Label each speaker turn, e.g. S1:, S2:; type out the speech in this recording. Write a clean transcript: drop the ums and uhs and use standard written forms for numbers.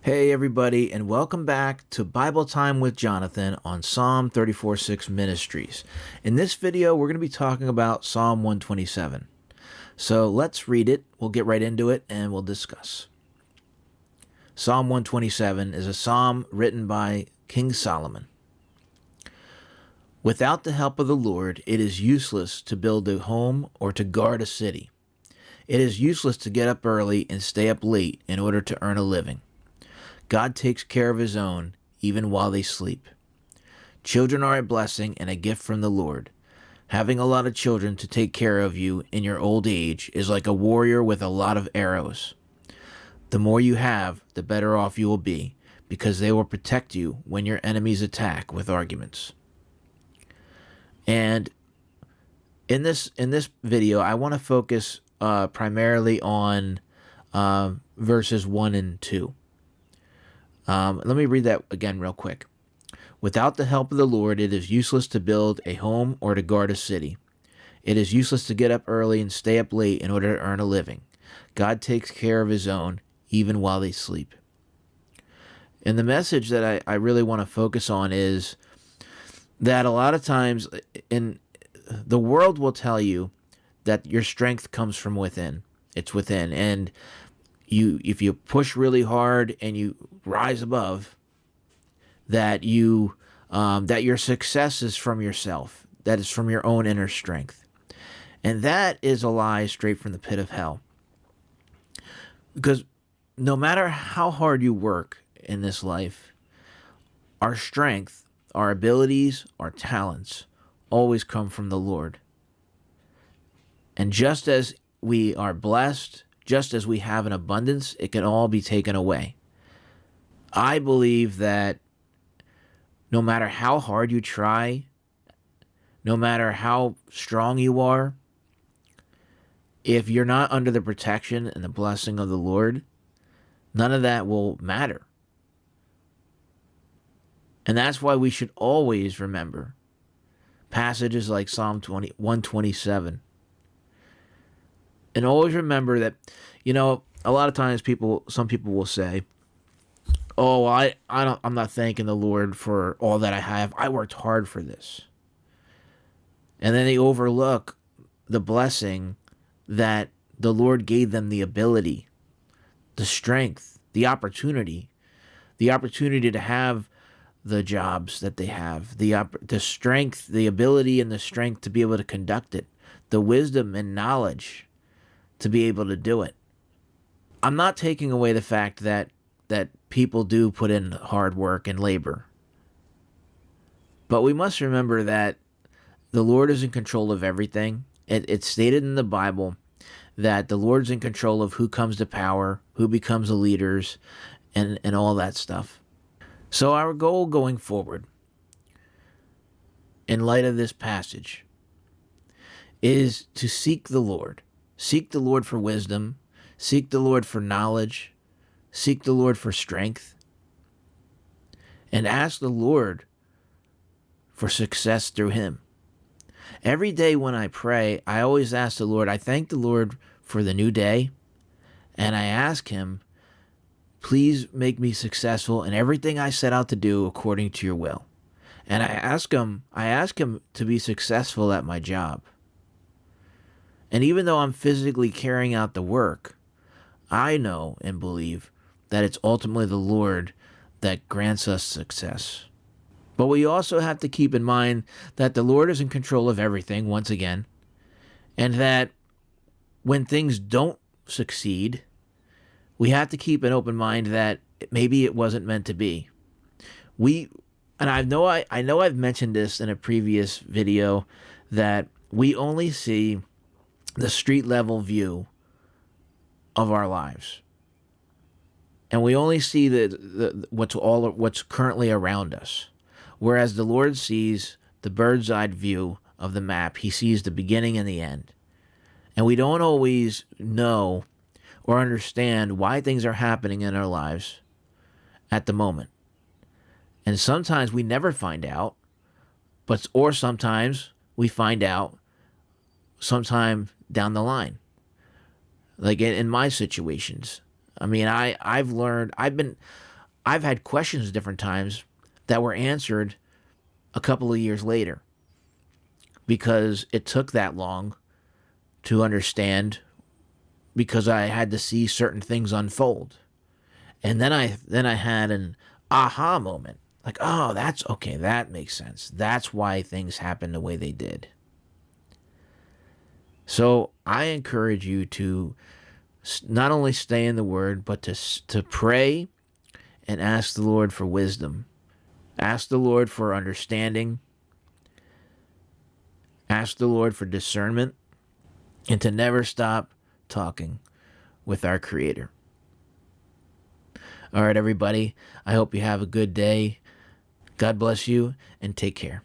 S1: Hey everybody, and welcome back to Bible Time with Jonathan on Psalm 34:6 Ministries. In this video, we're going to be talking about Psalm 127. So let's read it, we'll get right into it, and we'll discuss. Psalm 127 is a psalm written by King Solomon. Without the help of the Lord, it is useless to build a home or to guard a city. It is useless to get up early and stay up late in order to earn a living. God takes care of his own, even while they sleep. Children are a blessing and a gift from the Lord. Having a lot of children to take care of you in your old age is like a warrior with a lot of arrows. The more you have, the better off you will be, because they will protect you when your enemies attack with arguments. And in this video, I want to focus primarily on verses 1 and 2. Let me read that again real quick. Without the help of the Lord, it is useless to build a home or to guard a city. It is useless to get up early and stay up late in order to earn a living. God takes care of his own, even while they sleep. And the message that I really want to focus on is that a lot of times the world will tell you that your strength comes from within. It's within. And if you push really hard and you rise above, that your success is from yourself, that is from your own inner strength. And that is a lie straight from the pit of hell. Because no matter how hard you work in this life, our strength, our abilities, our talents always come from the Lord. And just as we are blessed, just as we have an abundance, it can all be taken away. I believe that no matter how hard you try, no matter how strong you are, if you're not under the protection and the blessing of the Lord, none of that will matter. And that's why we should always remember passages like Psalm 127. And always remember that, a lot of times some people will say, "Oh, I'm not thanking the Lord for all that I have. I worked hard for this." And then they overlook the blessing that the Lord gave them, the ability, the strength, the opportunity to have the jobs that they have, the strength, the ability and the strength to be able to conduct it, the wisdom and knowledge to be able to do it. I'm not taking away the fact that people do put in hard work and labor. But we must remember that the Lord is in control of everything. It's stated in the Bible that the Lord's in control of who comes to power, who becomes the leaders, and all that stuff. So our goal going forward, in light of this passage, is to seek the Lord. Seek the Lord for wisdom. Seek the Lord for knowledge. Seek the Lord for strength. And ask the Lord for success through him. Every day when I pray, I always ask the Lord, I thank the Lord for the new day. And I ask him, please make me successful in everything I set out to do according to your will. And I ask him to be successful at my job. And even though I'm physically carrying out the work, I know and believe that it's ultimately the Lord that grants us success. But we also have to keep in mind that the Lord is in control of everything, once again, and that when things don't succeed, we have to keep an open mind that maybe it wasn't meant to be. I know I've mentioned this in a previous video, that we only see the street level view of our lives, and we only see what's currently around us, whereas the Lord sees the bird's eye view of the map. He sees the beginning and the end, and we don't always know or understand why things are happening in our lives at the moment, and sometimes we never find out, or sometimes we find out sometime down the line. Like in my situations, I mean, I've learned, I've had questions different times that were answered a couple of years later because it took that long to understand, because I had to see certain things unfold. And then I had an aha moment. Like, oh, that's okay, that makes sense. That's why things happened the way they did. So I encourage you to not only stay in the Word, but to pray and ask the Lord for wisdom. Ask the Lord for understanding. Ask the Lord for discernment, and to never stop talking with our Creator. All right, everybody. I hope you have a good day. God bless you, and take care.